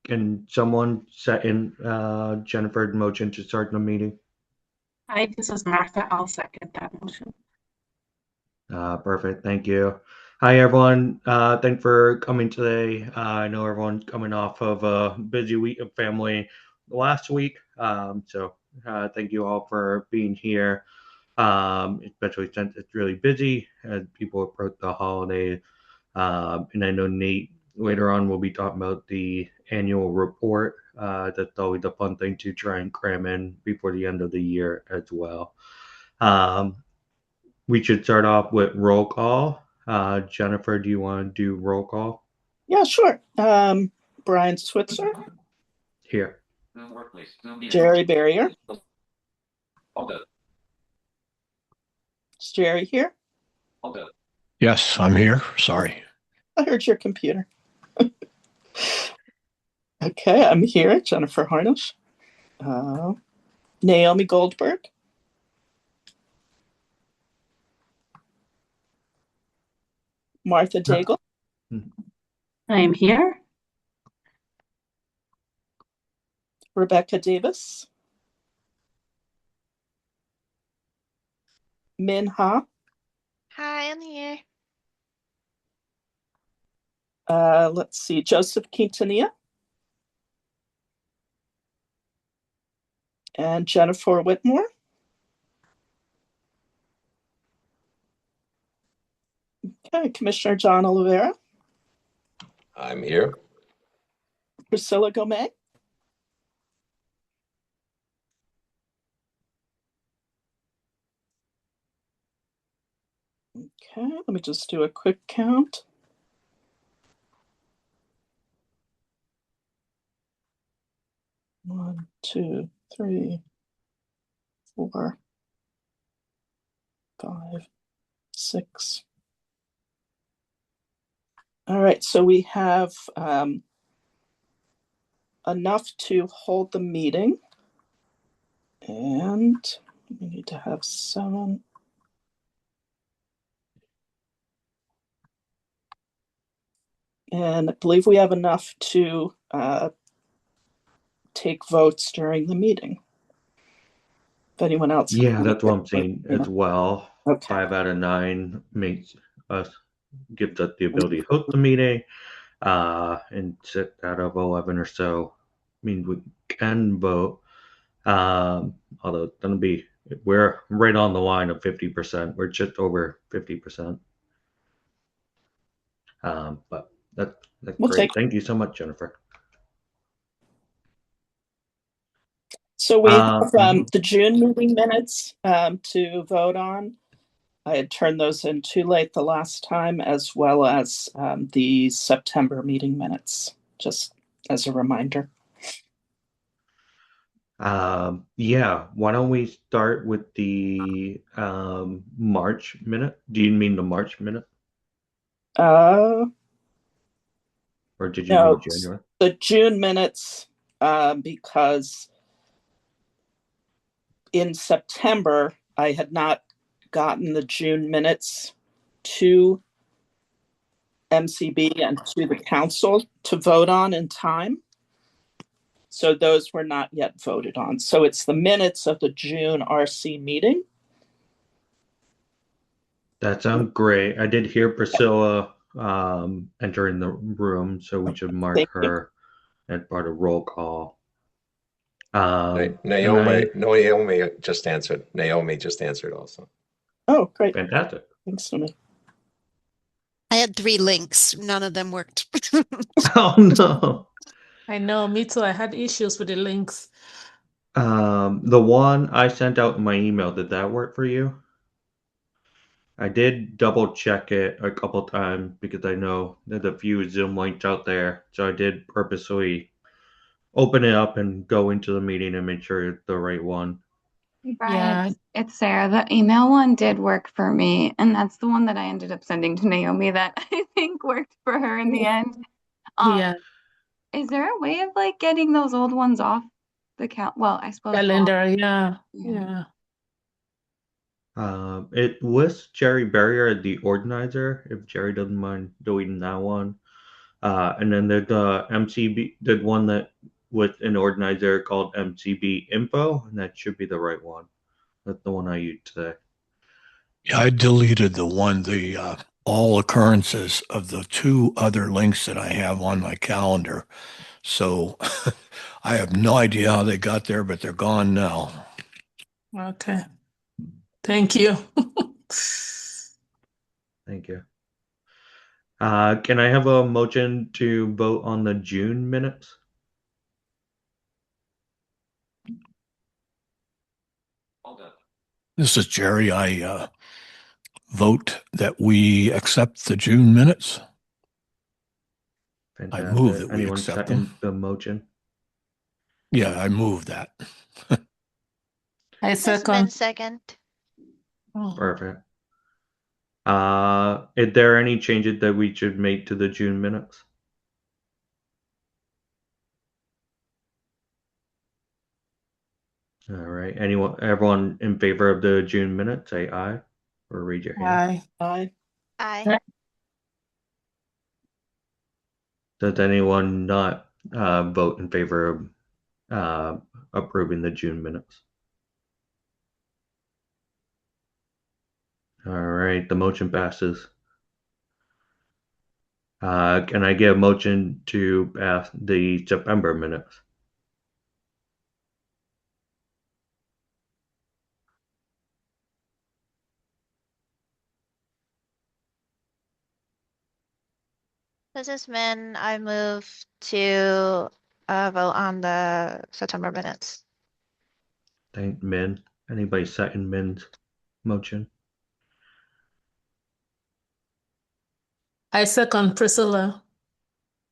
Can someone set in Jennifer's motion to start the meeting? Hi, this is Martha. I'll second that motion. Perfect. Thank you. Hi, everyone. Thanks for coming today. I know everyone's coming off of a busy week of family last week. So thank you all for being here, especially since it's really busy as people approach the holiday. And I know Nate later on will be talking about the annual report. That's always a fun thing to try and cram in before the end of the year as well. Um, we should start off with roll call. Jennifer, do you want to do roll call Yeah, sure. Brian Switzer, here? Jerry Barrier. Is Jerry here? Yes, I'm here. Sorry. I heard your computer. Okay, I'm here. Jennifer Harnish. Naomi Goldberg. Martha Daigle. I am here. Rebecca Davis. Min Ha. Hi, I'm here. Let's see, Joseph Quintanilla. And Jennifer Whitmore. Okay, Commissioner John Oliveira. I'm here. Priscilla Gomez. Okay, let me just do a quick count. One, two, three, 4, 5, 6. All right, so we have enough to hold the meeting, and we need to have 7. And I believe we have enough to take votes during the meeting. If anyone else. Yeah, that's what I'm saying as well. Okay. 5 out of 9 makes us gives us the ability to host the meeting, and 6 out of 11 or so means we can vote. Although it's gonna be we're right on the line of 50%. We're just over 50%. But that's We'll great. Thank you so much, Jennifer. So we have the June meeting minutes to vote on. I had turned those in too late the last time, as well as the September meeting minutes, just as a reminder. Yeah, why don't we start with the March minute? Do you mean the March minute? Or did you No, mean January? the June minutes, because in September, I had not gotten the June minutes to MCB and to the council to vote on in time. So those were not yet voted on. So it's the minutes of the June RC meeting. That sounds great. I did hear Priscilla entering the room, so we should mark her as part of roll call. Naomi just answered. Naomi just answered also. Oh, great. Fantastic. Thanks to me. I had 3 links. None of them worked. Oh, no. I know, me too. I had issues with the links. The one I sent out in my email, did that work for you? I did double check it a couple times because I know there's a few Zoom links out there. So I did purposely open it up and go into the meeting and make sure it's the right one. Brian, it's Sarah. The email one did work for me, and that's the one that I ended up sending to Naomi that I think worked for her in the end. Yeah. Is there a way of like getting those old ones off the count? Well, I suppose Calendar, yeah. It lists Jerry Barrier as the organizer, if Jerry doesn't mind doing that one. And then there's the MCB, there's one that with an organizer called MCB Info, and that should be the right one. That's the one I used today. Yeah, I deleted the all occurrences of the two other links that I have on my calendar. So I have no idea how they got there, but they're gone now. Okay. Thank you. Thank you. Can I have a motion to vote on the June minutes? This is Jerry. I vote that we accept the June minutes. I move Fantastic. that we Anyone accept second them. the motion? Yeah, I move that. I This second. second. Perfect. Is there any changes that we should make to the June minutes? All right. Everyone in favor of the June minutes, say aye or raise your hand. Aye. Aye. Does anyone not vote in favor of approving the June minutes? All right, the motion passes. Can I get a motion to pass the September minutes? This is Min. I move to vote on the September minutes. Thank Min. Anybody second Min's motion? I second Priscilla.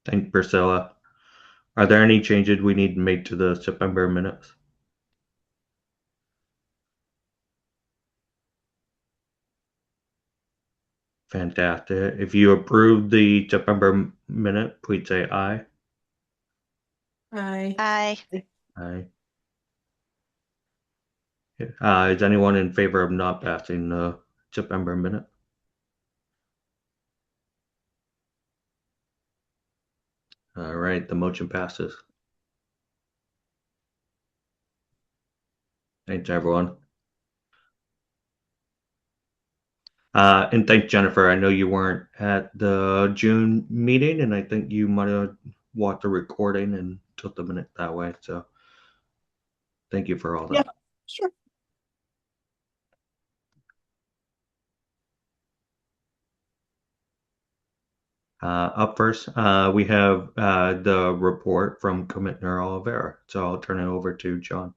Thank Priscilla. Are there any changes we need to make to the September minutes? Fantastic. If you approve the September minute, please say aye. Aye. Aye. Aye. Is anyone in favor of not passing the September minute? All right, the motion passes. Thanks, everyone. And thanks, Jennifer. I know you weren't at the June meeting, and I think you might have watched the recording and took the minute that way. So thank you for all that. Yeah, sure. Up first, we have the report from Commissioner Oliveira. So I'll turn it over to John.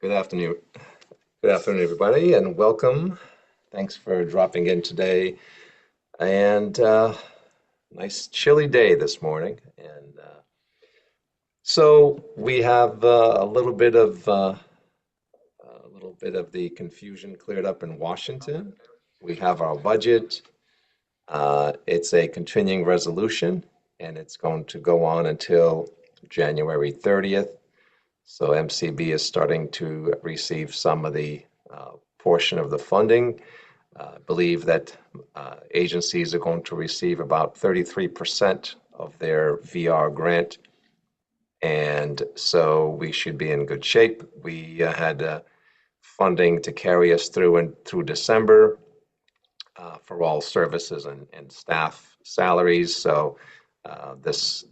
Good afternoon. Good afternoon, everybody, and welcome. Thanks for dropping in today. And nice chilly day this morning. And so we have a little bit of the confusion cleared up in Washington. We have our budget. It's a continuing resolution, and it's going to go on until January 30th. So MCB is starting to receive some of the portion of the funding. I believe that agencies are going to receive about 33% of their VR grant. And so we should be in good shape. We had funding to carry us through December for all services and staff salaries. So this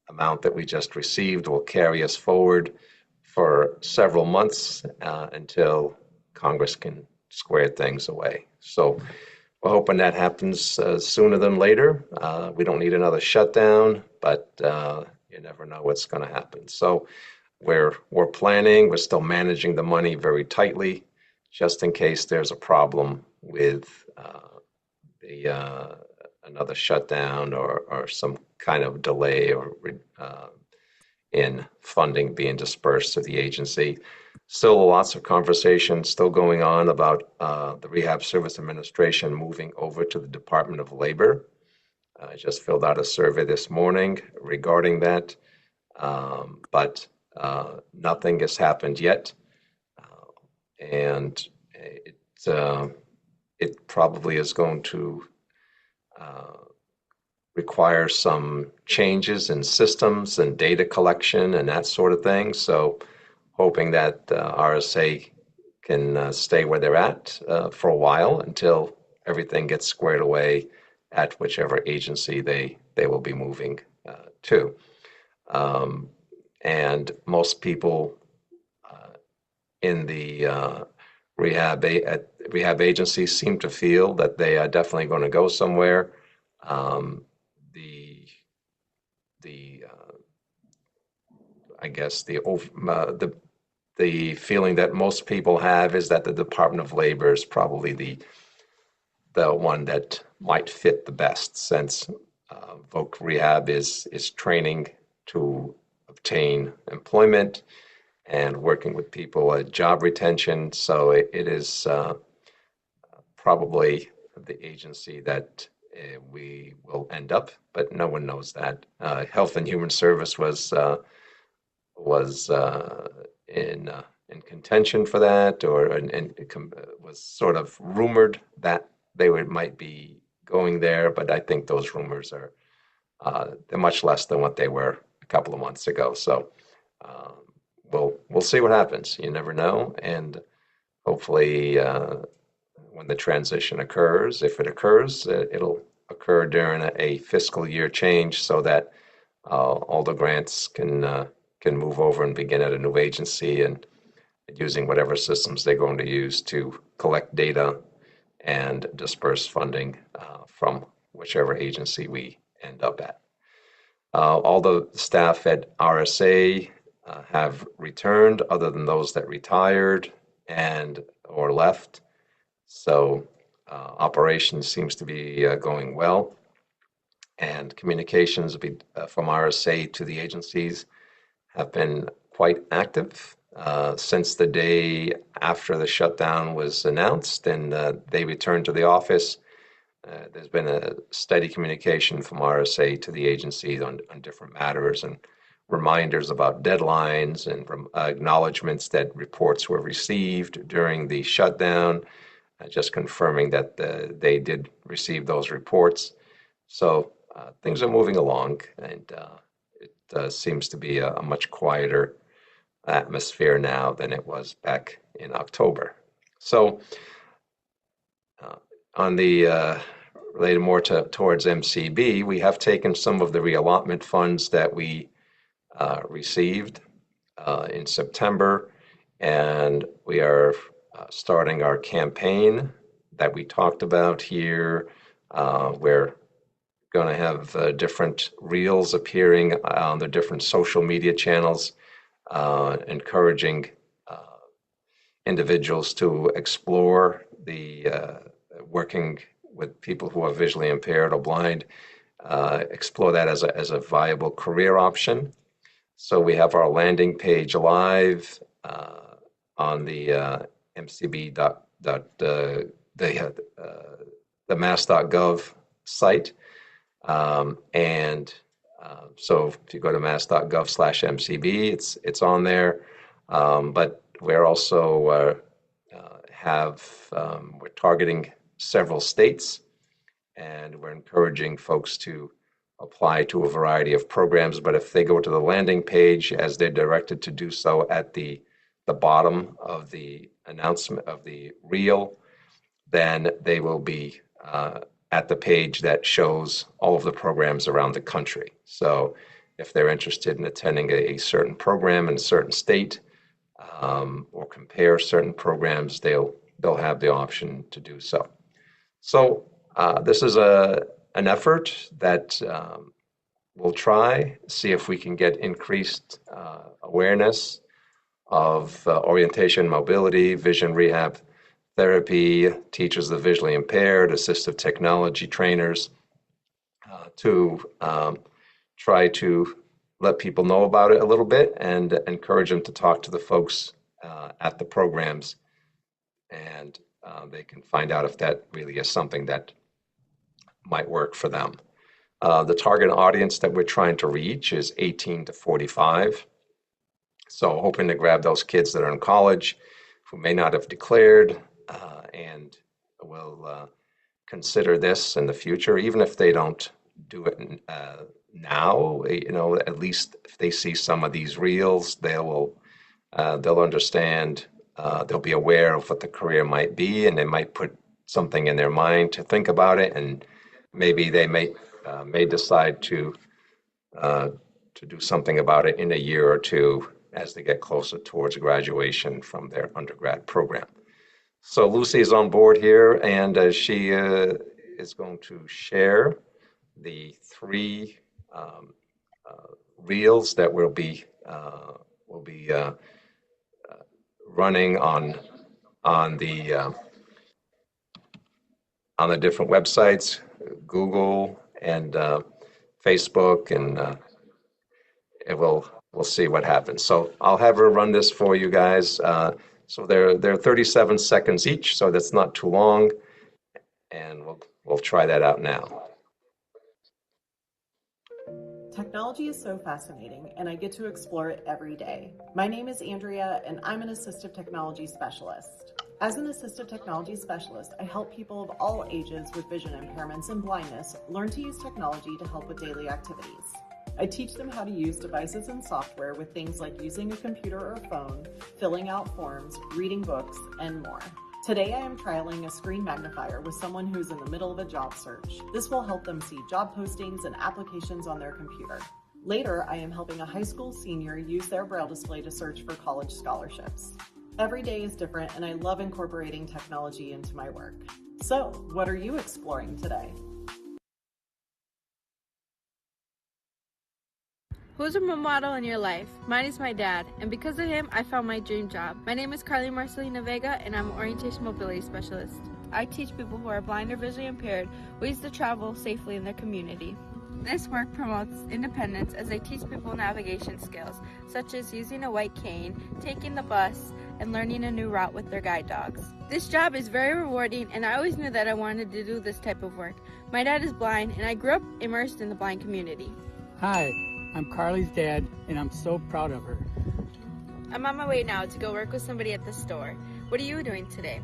amount that we just received will carry us forward for several months until Congress can square things away. So we're hoping that happens sooner than later. We don't need another shutdown, but you never know what's going to happen. So we're planning. We're still managing the money very tightly, just in case there's a problem with another shutdown or some kind of delay or in funding being dispersed to the agency. Still lots of conversation still going on about the Rehab Service Administration moving over to the Department of Labor. I just filled out a survey this morning regarding that, but nothing has happened yet. And it probably is going to requires some changes in systems and data collection and that sort of thing. So hoping that RSA can stay where they're at for a while until everything gets squared away at whichever agency they will be moving to. And most people in the rehab agencies seem to feel that they are definitely going to go somewhere. I guess the feeling that most people have is that the Department of Labor is probably the one that might fit the best, since Voc Rehab is training to obtain employment and working with people at job retention. So it is probably the agency that we will end up, but no one knows that. Health and Human Service was in contention for that, and was sort of rumored that they might be going there, but I think those rumors are they're much less than what they were a couple of months ago. So we'll see what happens. You never know, and hopefully when the transition occurs, if it occurs, it'll occur during a fiscal year change, so that all the grants can move over and begin at a new agency and using whatever systems they're going to use to collect data and disperse funding from whichever agency we end up at. All the staff at RSA have returned, other than those that retired and or left. So operations seems to be going well, and communications from RSA to the agencies have been quite active since the day after the shutdown was announced and they returned to the office. There's been a steady communication from RSA to the agencies on different matters, and reminders about deadlines and acknowledgments that reports were received during the shutdown, just confirming that they did receive those reports. So things are moving along, and it seems to be a much quieter atmosphere now than it was back in October. So on the related more towards MCB, we have taken some of the reallotment funds that we received in September, and we are starting our campaign that we talked about here. We're going to have different reels appearing on the different social media channels, encouraging individuals to explore the working with people who are visually impaired or blind, explore that as a viable career option. So we have our landing page live on the MCB the mass.gov site, and so if you go to mass.gov/MCB, it's on there. But we're also we're targeting several states, and we're encouraging folks to apply to a variety of programs. But if they go to the landing page, as they're directed to do so at the bottom of the announcement of the reel, then they will be at the page that shows all of the programs around the country. So if they're interested in attending a certain program in a certain state, or compare certain programs, they'll have the option to do so. So this is an effort that we'll see if we can get increased awareness of orientation, mobility, vision rehab therapy, teachers of the visually impaired, assistive technology trainers, to try to let people know about it a little bit and encourage them to talk to the folks at the programs, and they can find out if that really is something that might work for them. The target audience that we're trying to reach is 18 to 45. So hoping to grab those kids that are in college who may not have declared, and will consider this in the future, even if they don't do it now, at least if they see some of these reels, they'll understand, they'll be aware of what the career might be, and they might put something in their mind to think about it, and maybe they may decide to do something about it in a year or two as they get closer towards graduation from their undergrad program. So Lucy is on board here, and she is going to share the three reels that will be running on the different websites, Google and Facebook, and we'll see what happens. So I'll have her run this for you guys. So they're 37 seconds each, so that's not too long, and we'll try that out now. Technology is so fascinating, and I get to explore it every day. My name is Andrea, and I'm an assistive technology specialist. As an assistive technology specialist, I help people of all ages with vision impairments and blindness learn to use technology to help with daily activities. I teach them how to use devices and software with things like using a computer or phone, filling out forms, reading books, and more. Today I am trialing a screen magnifier with someone who's in the middle of a job search. This will help them see job postings and applications on their computer. Later, I am helping a high school senior use their Braille display to search for college scholarships. Every day is different, and I love incorporating technology into my work. So, what are you exploring today? Who's a role model in your life? Mine is my dad, and because of him, I found my dream job. My name is Carly Marcelina Vega, and I'm an orientation mobility specialist. I teach people who are blind or visually impaired ways to travel safely in their community. This work promotes independence as I teach people navigation skills, such as using a white cane, taking the bus, and learning a new route with their guide dogs. This job is very rewarding, and I always knew that I wanted to do this type of work. My dad is blind, and I grew up immersed in the blind community. Hi, I'm Carly's dad, and I'm so proud of her. I'm on my way now to go work with somebody at the store. What are you doing today?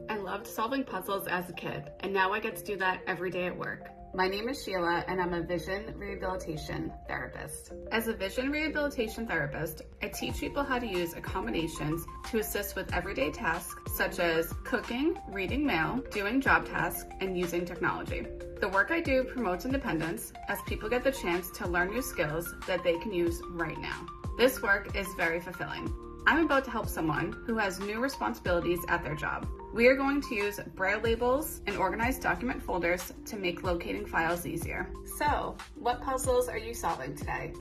I loved solving puzzles as a kid, and now I get to do that every day at work. My name is Sheila, and I'm a vision rehabilitation therapist. As a vision rehabilitation therapist, I teach people how to use accommodations to assist with everyday tasks such as cooking, reading mail, doing job tasks, and using technology. The work I do promotes independence as people get the chance to learn new skills that they can use right now. This work is very fulfilling. I'm about to help someone who has new responsibilities at their job. We are going to use Braille labels and organized document folders to make locating files easier. So, what puzzles are you solving today?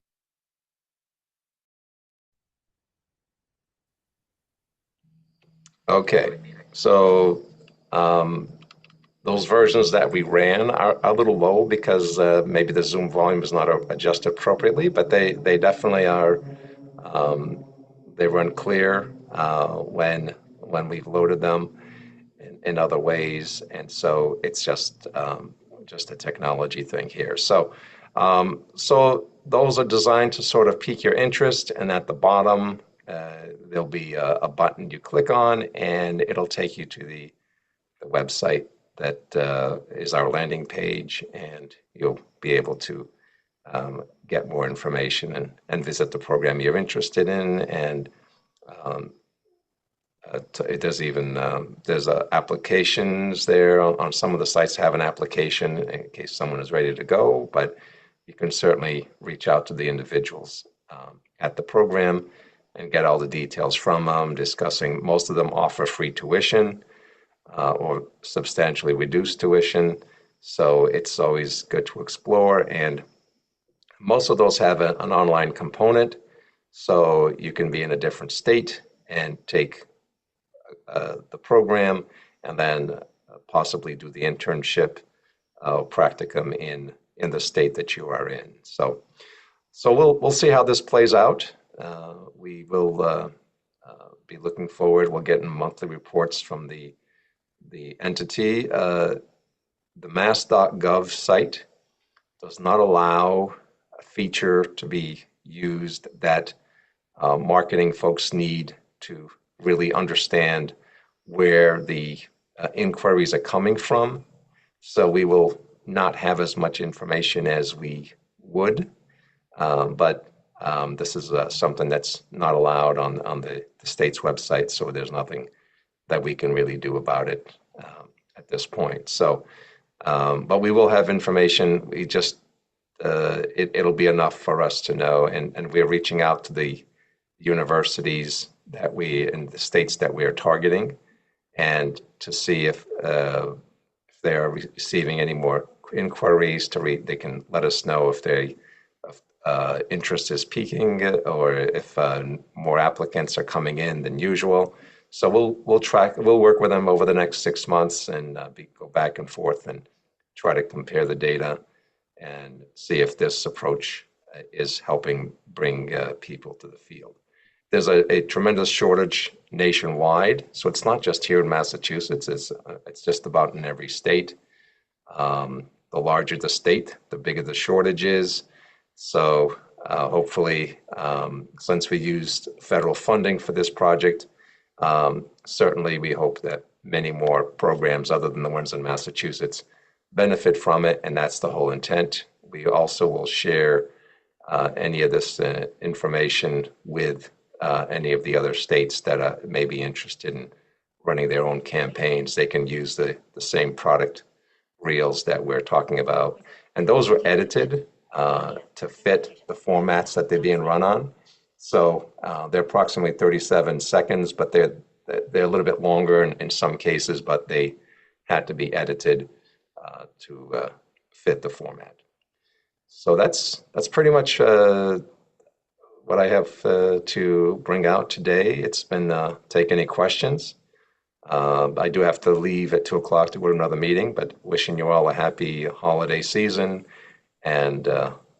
Okay, so those versions that we ran are a little low because maybe the Zoom volume is not adjusted appropriately, but they definitely are. They run clear when we've loaded them in other ways, and so it's just a technology thing here. So those are designed to sort of pique your interest, and at the bottom there'll be a button you click on, and it'll take you to the website that is our landing page, and you'll be able to get more information and visit the program you're interested in. And there's applications there on some of the sites have an application in case someone is ready to go, but you can certainly reach out to the individuals at the program and get all the details from them, discussing. Most of them offer free tuition or substantially reduced tuition, so it's always good to explore. And most of those have an online component, so you can be in a different state and take the program, and then possibly do the internship practicum in the state that you are in. So we'll see how this plays out. We will be looking forward. We'll get monthly reports from the entity. The mass.gov site does not allow a feature to be used that marketing folks need to really understand where the inquiries are coming from. So we will not have as much information as we would, but this is something that's not allowed on the state's website, so there's nothing that we can really do about it at this point. So, but we will have information. We just it'll be enough for us to know, and we're reaching out to the universities that we in the states that we are targeting, and to see if they are receiving any more inquiries. They can let us know if they interest is peaking or if more applicants are coming in than usual. So we'll work with them over the next 6 months and go back and forth and try to compare the data and see if this approach is helping bring people to the field. There's a tremendous shortage nationwide, so it's not just here in Massachusetts. It's just about in every state. The larger the state, the bigger the shortage is. So hopefully, since we used federal funding for this project, certainly we hope that many more programs other than the ones in Massachusetts benefit from it, and that's the whole intent. We also will share any of this information with any of the other states that may be interested in running their own campaigns. They can use the same product reels that we're talking about. And those were edited to fit the formats that they're being run on. So they're approximately 37 seconds, but they're a little bit longer in some cases, but they had to be edited to fit the format. So that's pretty much what I have to bring out today. It's been take any questions. I do have to leave at 2 o'clock to go to another meeting, but wishing you all a happy holiday season. And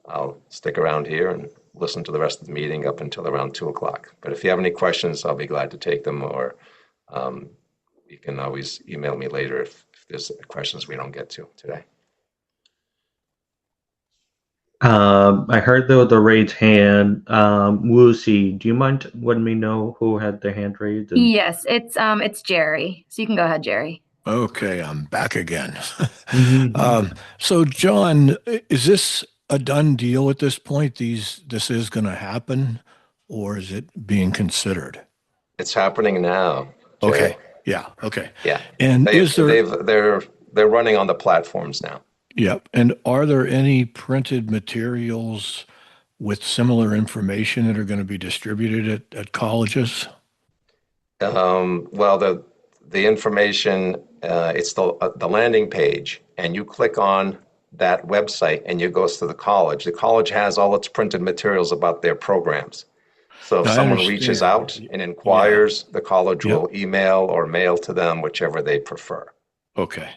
I'll stick around here and listen to the rest of the meeting up until around 2 o'clock. But if you have any questions, I'll be glad to take them, or you can always email me later if there's questions we don't get to today. I heard the raised hand. Woosie, do you mind letting me know who had the hand raised? Yes, it's Jerry. So you can go ahead, Jerry. Okay, I'm back again. So, John, is this a done deal at this point? This is going to happen, or is it being considered? It's happening now. Jerry. Okay. Yeah. Okay. Yeah. And they're running on the platforms now. Yep. And are there any printed materials with similar information that are going to be distributed at colleges? Well, the information, it's the landing page, and you click on that website and you goes to the college. The college has all its printed materials about their programs. So if someone reaches out and inquires, the college will email or mail to them, whichever they prefer. Okay.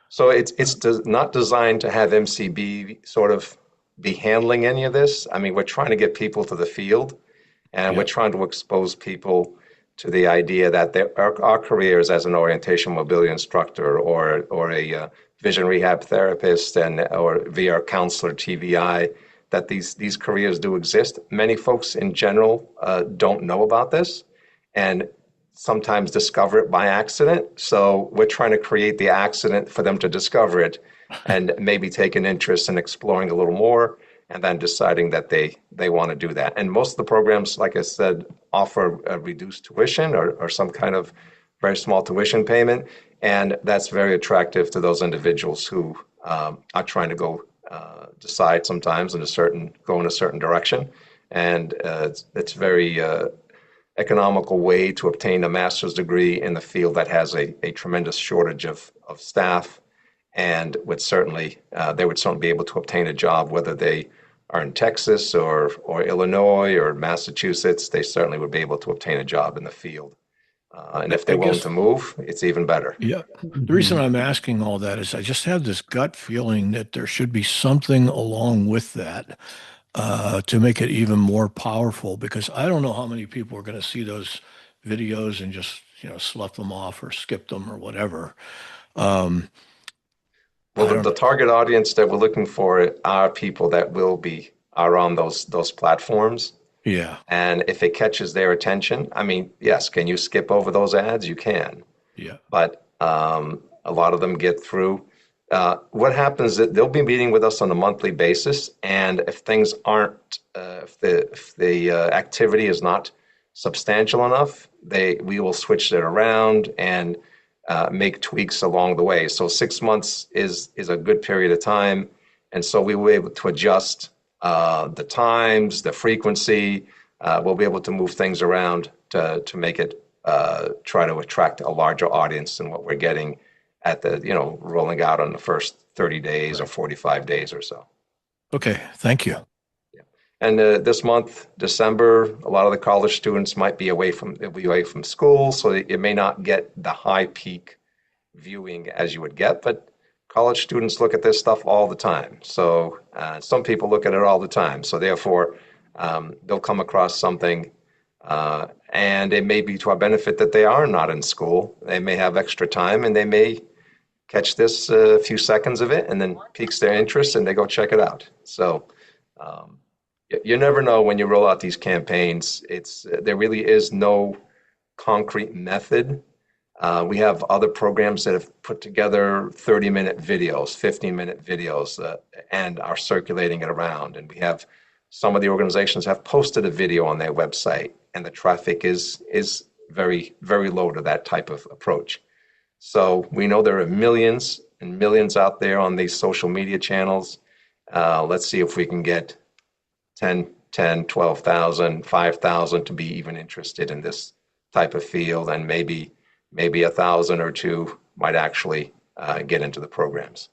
So it's not designed to have MCB sort of be handling any of this. I mean, we're trying to get people to the field, and we're trying to expose people to the idea that our careers as an orientation mobility instructor or a vision rehab therapist or VR counselor, TVI, that these careers do exist. Many folks in general don't know about this, and sometimes discover it by accident. So we're trying to create the accident for them to discover it and maybe take an interest in exploring a little more and then deciding that they want to do that. And most of the programs, like I said, offer a reduced tuition or some kind of very small tuition payment. And that's very attractive to those individuals who are trying to go decide sometimes go in a certain direction. And it's very economical way to obtain a master's degree in the field that has a tremendous shortage of staff, and they would certainly be able to obtain a job, whether they are in Texas or Illinois or Massachusetts. They certainly would be able to obtain a job in the field. And if they're willing to move, it's even better. Yeah. The reason I'm asking all that is I just have this gut feeling that there should be something along with that to make it even more powerful, because I don't know how many people are going to see those videos and just, slough them off or skip them or whatever. Well, the target audience that we're looking for are people that are on those platforms. Yeah. And if it catches their attention, I mean, yes, can you skip over those ads? You can. Yeah. But a lot of them get through. What happens is that they'll be meeting with us on a monthly basis, and if things aren't, if the activity is not substantial enough, we will switch it around and make tweaks along the way. So 6 months is a good period of time, and so we were able to adjust the times, the frequency. We'll be able to move things around to make it try to attract a larger audience than what we're getting at the, rolling out on the first 30 days or 45 days or so. Okay, thank you. And this month, December, a lot of the college students might be away from school, so it may not get the high peak viewing as you would get, but college students look at this stuff all the time. So some people look at it all the time. So therefore, they'll come across something, and it may be to our benefit that they are not in school. They may have extra time, and they may catch this a few seconds of it, and then piques their interest, and they go check it out. So you never know when you roll out these campaigns. There really is no concrete method. We have other programs that have put together 30-minute videos, 15-minute videos, and are circulating it around. And we have some of the organizations have posted a video on their website, and the traffic is very, very low to that type of approach. So we know there are millions and millions out there on these social media channels. Let's see if we can get 10, 12,000, 5,000 to be even interested in this type of field, and maybe 1,000 or two might actually get into the programs.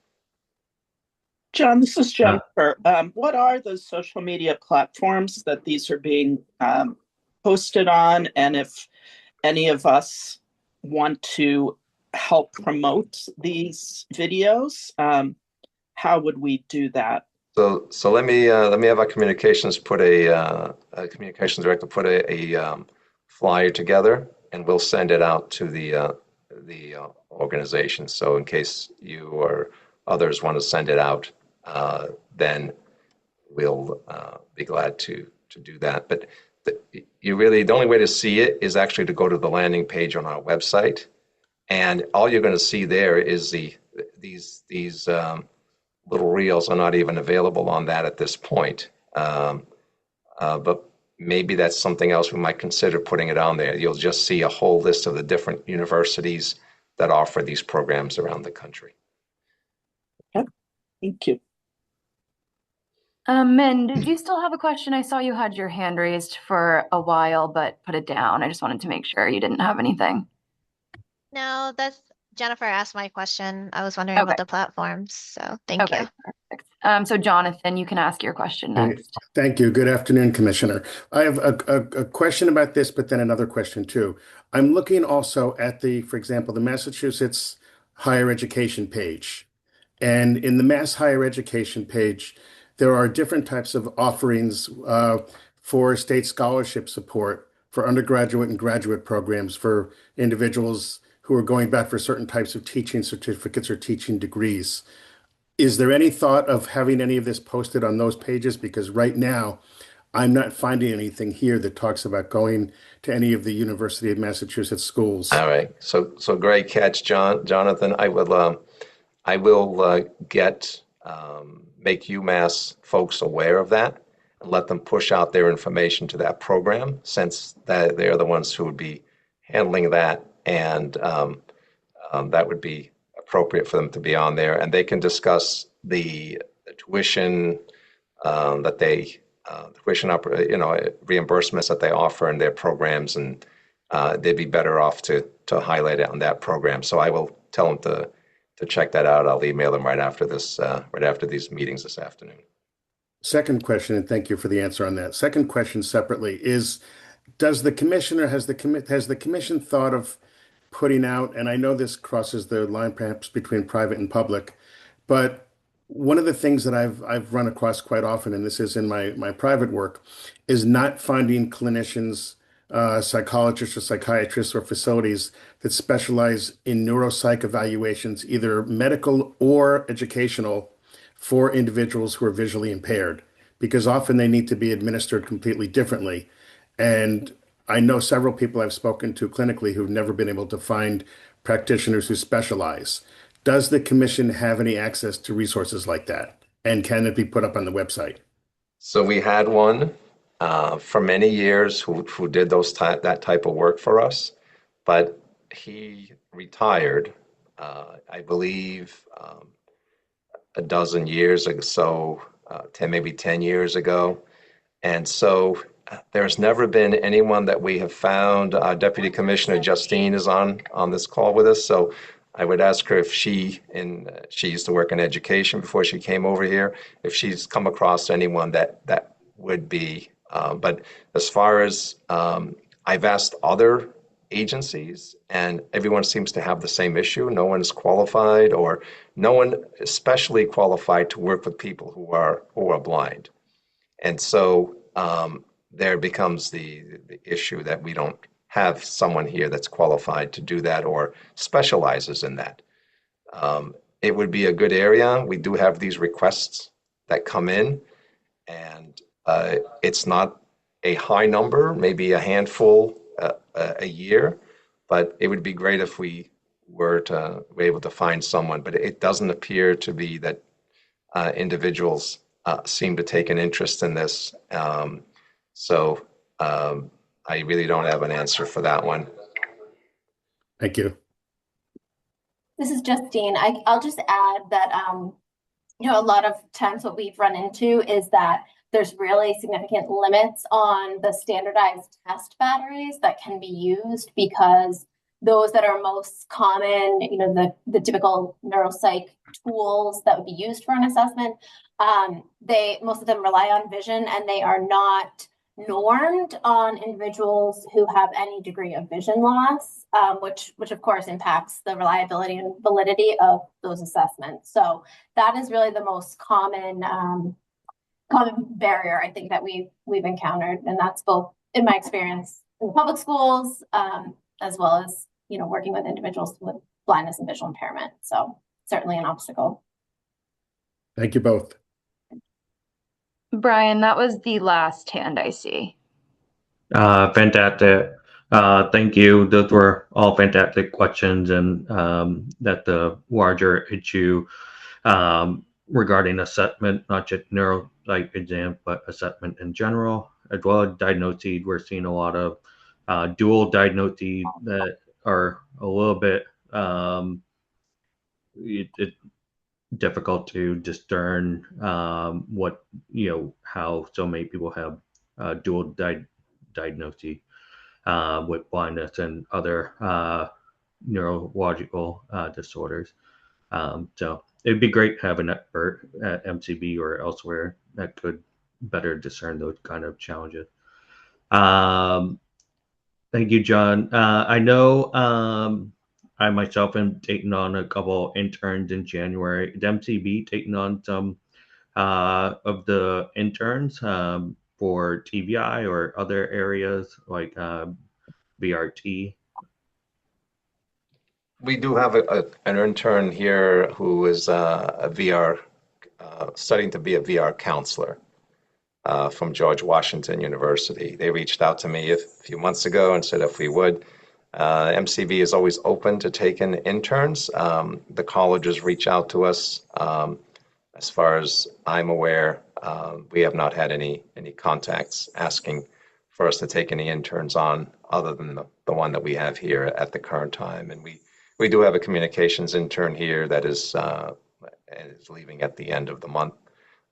John, this is Jennifer. What are the social media platforms that these are being posted on? And if any of us want to help promote these videos, how would we do that? So let me have our communications director put a flyer together, and we'll send it out to the organization. So in case you or others want to send it out, then we'll be glad to do that. But the only way to see it is actually to go to the landing page on our website, and all you're going to see there is these little reels are not even available on that at this point. But maybe that's something else we might consider putting it on there. You'll just see a whole list of the different universities that offer these programs around the country. Okay. Thank you. Min, did you still have a question? I saw you had your hand raised for a while, but put it down. I just wanted to make sure you didn't have anything. No, that's Jennifer asked my question. I was wondering about the platforms, so thank you. Perfect. So Jonathan, you can ask your question next. Thank you. Good afternoon, Commissioner. I have a question about this, but then another question too. I'm looking also at for example, the Massachusetts higher education page. And in the Mass higher education page, there are different types of offerings for state scholarship support for undergraduate and graduate programs for individuals who are going back for certain types of teaching certificates or teaching degrees. Is there any thought of having any of this posted on those pages? Because right now, I'm not finding anything here that talks about going to any of the University of Massachusetts schools. All right. So great catch, Jonathan. I will make UMass folks aware of that and let them push out their information to that program, since that they're the ones who would be handling that, and that would be appropriate for them to be on there, and they can discuss the tuition reimbursements that they offer in their programs, and they'd be better off to highlight it on that program. So I will tell them to check that out. I'll email them right after these meetings this afternoon. Second question, and thank you for the answer on that. Second question separately is, has the commission thought of putting out, and I know this crosses the line perhaps between private and public, but one of the things that I've run across quite often, and this is in my private work, is not finding clinicians, psychologists or psychiatrists or facilities that specialize in neuropsych evaluations, either medical or educational, for individuals who are visually impaired. because often they need to be administered completely differently. And I know several people I've spoken to clinically who've never been able to find practitioners who specialize. Does the commission have any access to resources like that? And can it be put up on the website? So we had one for many years who did that type of work for us, but he retired, I believe, a dozen years ago, so 10 years ago. And so there's never been anyone that we have found. Deputy Commissioner Justine is on this call with us, so I would ask her if she used to work in education before she came over here, if she's come across anyone that would be. But as far as I've asked other agencies, and everyone seems to have the same issue. No one is qualified, or no one especially qualified to work with people who are blind. And so there becomes the issue that we don't have someone here that's qualified to do that or specializes in that. It would be a good area. We do have these requests that come in, and it's not a high number, maybe a handful a year, but it would be great if we were able to find someone. But it doesn't appear to be that individuals seem to take an interest in this. So I really don't have an answer for that one. Thank you. This is Justine. I'll just add that, a lot of times what we've run into is that there's really significant limits on the standardized test batteries that can be used, because those that are most common, the typical neuropsych tools that would be used for an assessment, most of them rely on vision, and they are not normed on individuals who have any degree of vision loss, which of course impacts the reliability and validity of those assessments. So that is really the most common barrier, I think, that we've encountered, and that's both in my experience in the public schools, as well as working with individuals with blindness and visual impairment. So certainly an obstacle. Thank you both. Brian, that was the last hand I see. Fantastic. Thank you. Those were all fantastic questions, and that the larger issue regarding assessment, not just neuropsych exam, but assessment in general, as well as diagnoses. We're seeing a lot of dual diagnoses that are a little bit difficult to discern what how so many people have dual diagnoses with blindness and other neurological disorders. So it'd be great to have an expert at MCB or elsewhere that could better discern those kind of challenges. Thank you, John. I know I myself am taking on a couple interns in January. Is MCB taking on some of the interns for TVI or other areas like VRT? We do have an intern here who is a VR, studying to be a VR counselor from George Washington University. They reached out to me a few months ago and said if we would. MCB is always open to taking interns. The colleges reach out to us. As far as I'm aware, we have not had any contacts asking for us to take any interns on other than the one that we have here at the current time. And we do have a communications intern here that is leaving at the end of the month.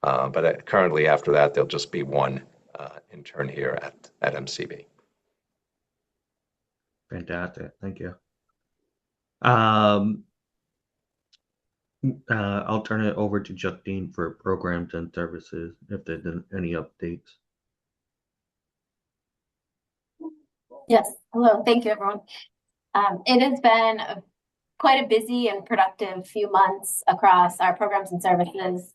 But currently after that, there'll just be one intern here at MCB. Fantastic. Thank you. I'll turn it over to Justine for programs and services if there's any updates. Yes. Hello. Thank you, everyone. It has been quite a busy and productive few months across our programs and services.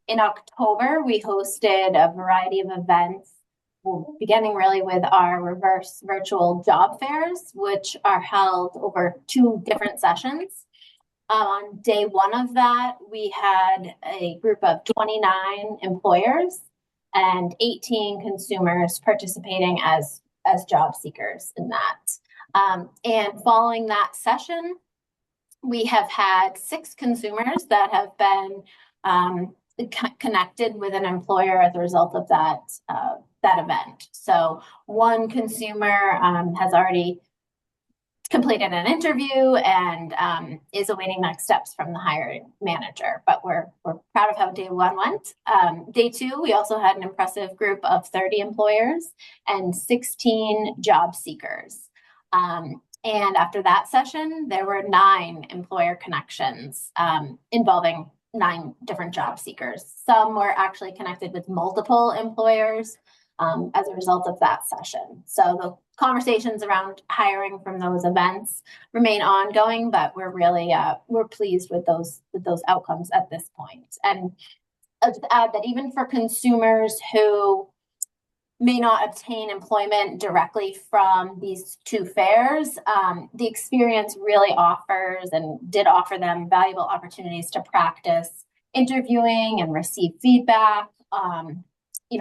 In October, we hosted a variety of events, beginning really with our reverse virtual job fairs, which are held over 2 different sessions. On day 1 of that, we had a group of 29 employers and 18 consumers participating as job seekers in that. And following that session, we have had 6 consumers that have been connected with an employer as a result of that event. So one consumer has already completed an interview and is awaiting next steps from the hiring manager. But we're proud of how day 1 went. Day 2, we also had an impressive group of 30 employers and 16 job seekers. And after that session, there were 9 employer connections involving 9 different job seekers. Some were actually connected with multiple employers as a result of that session. So the conversations around hiring from those events remain ongoing, but we're really we're pleased with those outcomes at this point. And I'll just add that even for consumers who may not obtain employment directly from these 2 fairs, the experience really offers and did offer them valuable opportunities to practice interviewing and receive feedback,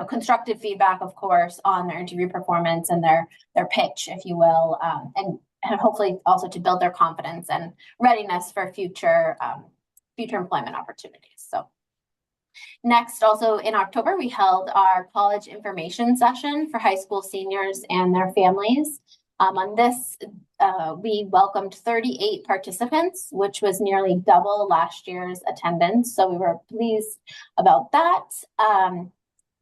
constructive feedback, of course, on their interview performance and their pitch, if you will, and hopefully also to build their confidence and readiness for future employment opportunities. So next, also in October, we held our college information session for high school seniors and their families. On this, we welcomed 38 participants, which was nearly double last year's attendance. So we were pleased about that.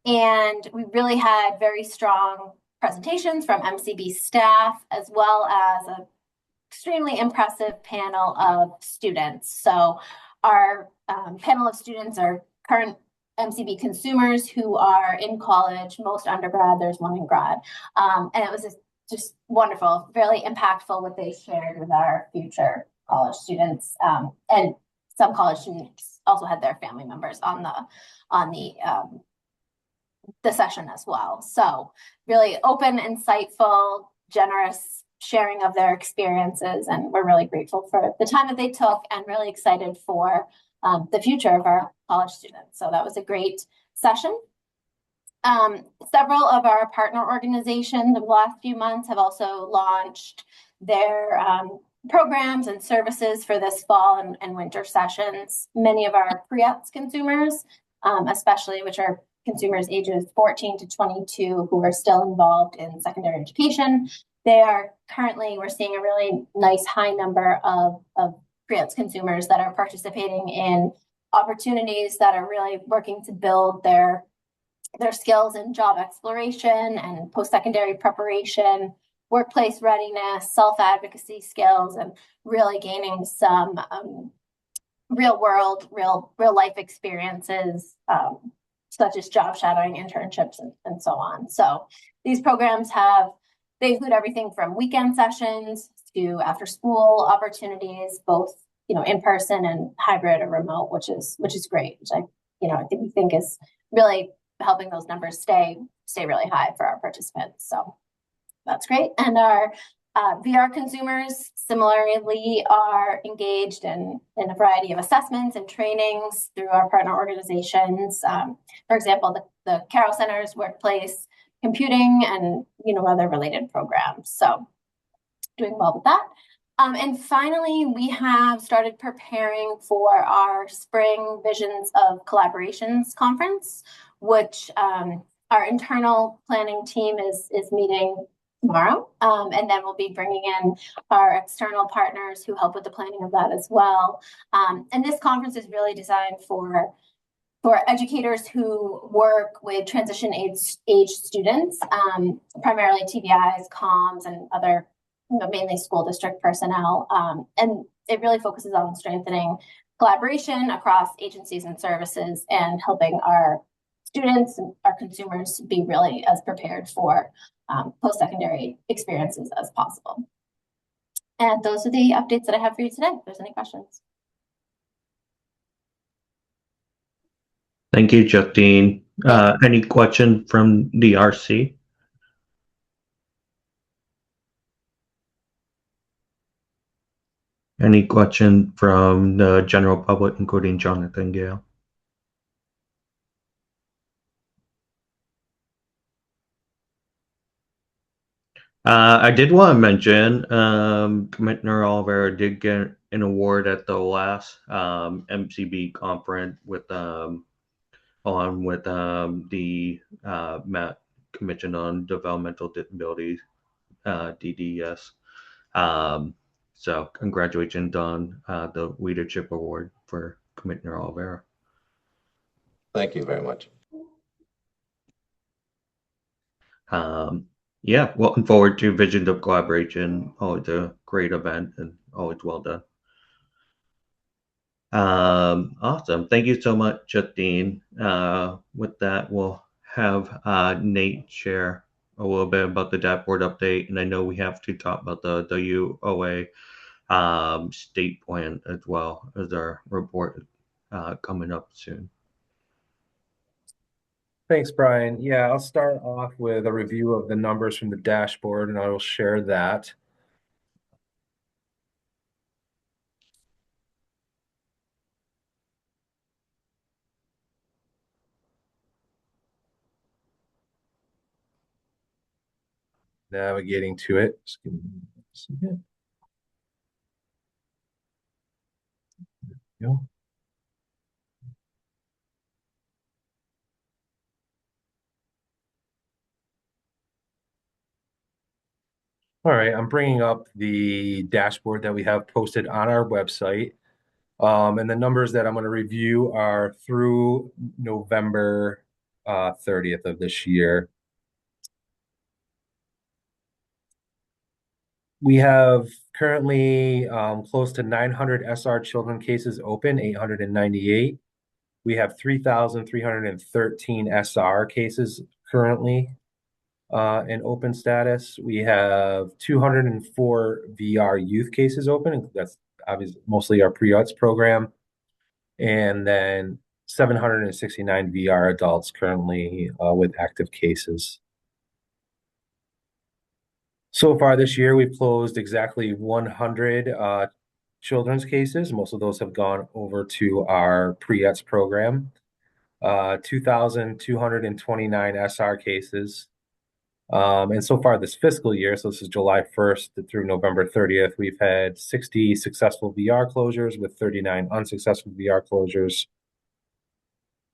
And we really had very strong presentations from MCB staff, as well as an extremely impressive panel of students. So our panel of students are current MCB consumers who are in college, most undergrad, there's one in grad. And it was just wonderful, really impactful what they shared with our future college students. And some college students also had their family members on the session as well. So really open, insightful, generous sharing of their experiences. And we're really grateful for the time that they took and really excited for the future of our college students. So that was a great session. Several of our partner organizations over the last few months have also launched their programs and services for this fall and winter sessions. Many of our pre-EPS consumers, especially, which are consumers ages 14 to 22 who are still involved in secondary education, we're seeing a really nice high number of pre-EPS consumers that are participating in opportunities that are really working to build their skills in job exploration and post-secondary preparation, workplace readiness, self-advocacy skills, and really gaining some real life experiences, such as job shadowing, internships, and so on. So these programs they include everything from weekend sessions to after school opportunities, both in person and hybrid or remote, which is great, which I think is really helping those numbers stay really high for our participants. So that's great. And our VR consumers similarly are engaged in a variety of assessments and trainings through our partner organizations. For example, the Carroll Center's workplace computing and other related programs. So doing well with that. And finally, we have started preparing for our Spring Visions of Collaborations conference, which our internal planning team is meeting tomorrow. And then we'll be bringing in our external partners who help with the planning of that as well. And this conference is really designed for educators who work with transition age students, primarily TBIs, comms, and other mainly school district personnel. And it really focuses on strengthening collaboration across agencies and services and helping our students and our consumers be really as prepared for post-secondary experiences as possible. And those are the updates that I have for you today. If there's any questions. Thank you, Justine. Any question from the RC? Any question from the general public, including Jonathan Gale? I did want to mention Commissioner Oliver did get an award at the last MCB conference with the Commission on Developmental Disabilities, DDS. Um, so congratulations on the leadership award for Commissioner Oliver. Thank you very much. Yeah, looking forward to Visions of Collaboration. Always a great event and always well done. Awesome. Thank you so much, Justine. With that, we'll have Nate share a little bit about the dashboard update. And I know we have to talk about the WOA state plan as well as our report coming up soon. Thanks, Brian. Yeah, I'll start off with a review of the numbers from the dashboard, and I will share that. Navigating to it. Just give me a second. There we go. All right, I'm bringing up the dashboard that we have posted on our website. And the numbers that I'm going to review are through November 30th of this year. We have currently close to 900 SR children cases open, 898. We have 3,313 SR cases currently in open status. We have 204 VR youth cases open. That's obviously mostly our pre-UTS program. And then 769 VR adults currently with active cases. So far this year, we've closed exactly 100 children's cases. Most of those have gone over to our pre-UTS program. 2,229 SR cases. And so far this fiscal year, so this is July 1st through November 30th, we've had 60 successful VR closures with 39 unsuccessful VR closures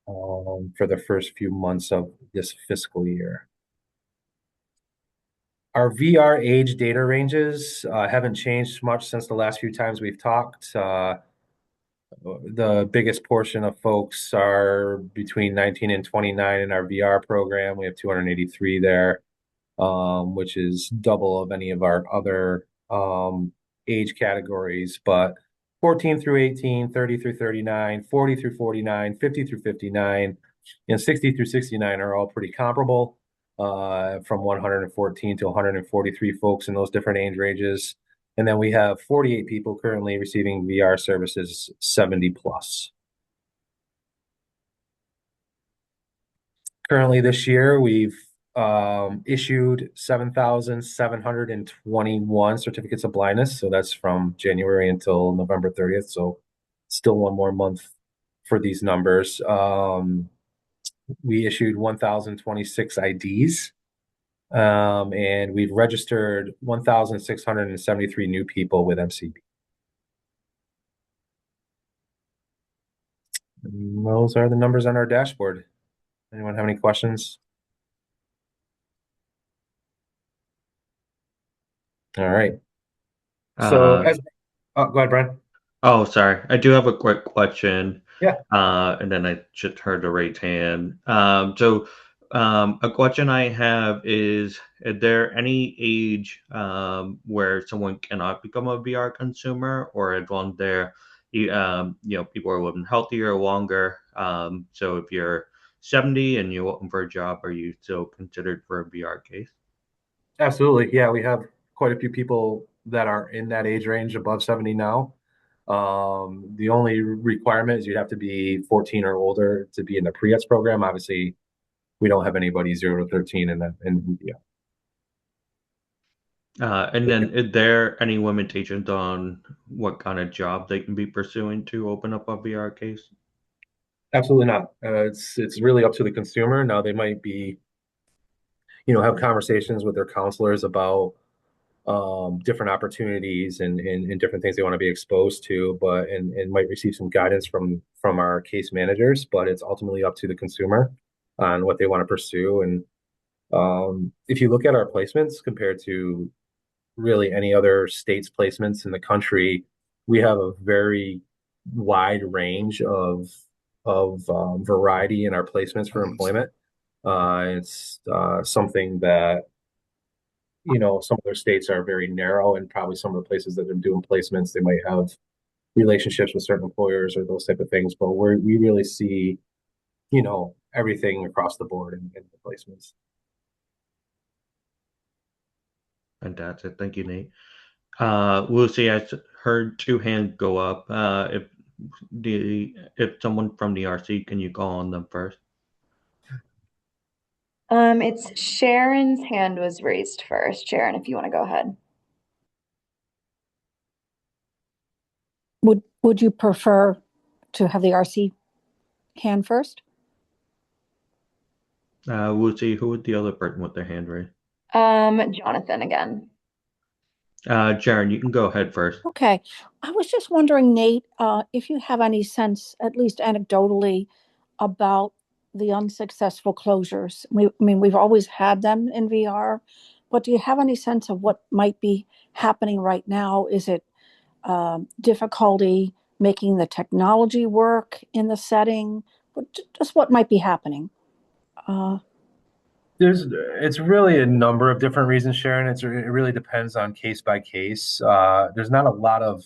for the first few months of this fiscal year. Our VR age data ranges haven't changed much since the last few times we've talked. The biggest portion of folks are between 19 and 29 in our VR program. We have 283 there, which is double of any of our other age categories. But 14 through 18, 30 through 39, 40 through 49, 50 through 59, and 60 through 69 are all pretty comparable. From 114 to 143 folks in those different age ranges. And then we have 48 people currently receiving VR services, 70 plus. Currently this year, we've issued 7,721 certificates of blindness. So that's from January until November 30th. So still one more month for these numbers. We issued 1,026 IDs. And we've registered 1,673 new people with MCB. And those are the numbers on our dashboard. Anyone have any questions? All right. So, go ahead, Brian. Oh, sorry. I do have a quick question. Yeah. And then I just heard the raised hand. A question I have is there any age where someone cannot become a VR consumer, or as long as they're, people are living healthier longer? So if you're 70 and you're looking for a job, are you still considered for a VR case? Absolutely. Yeah, we have quite a few people that are in that age range above 70 now. The only requirement is you'd have to be 14 or older to be in the pre-UTS program. Obviously, we don't have anybody 0 to 13 in yeah. And then is there any limitations on what kind of job they can be pursuing to open up a VR case? Absolutely not. It's really up to the consumer. Now they might be, have conversations with their counselors about different opportunities and different things they want to be exposed to, but and might receive some guidance from our case managers, but it's ultimately up to the consumer on what they want to pursue. And if you look at our placements compared to really any other state's placements in the country, we have a very wide range of variety in our placements for employment. It's something that some other states are very narrow, and probably some of the places that they're doing placements, they might have relationships with certain employers or those type of things. But we really see, everything across the board in the placements. Fantastic. Thank you, Nate. Lucy, I heard two hands go up. If someone from the RC, can you call on them first? It's Sharon's hand was raised first. Sharon, if you want to go ahead. Would you prefer to have the RC hand first? Lucy, who would the other person with their hand raised? Jonathan again. Sharon, you can go ahead first. Okay. I was just wondering, Nate, if you have any sense, at least anecdotally, about the unsuccessful closures. We've always had them in VR, but do you have any sense of what might be happening right now? Is it difficulty making the technology work in the setting? Just what might be happening? It's really a number of different reasons, Sharon. It really depends on case by case. There's not a lot of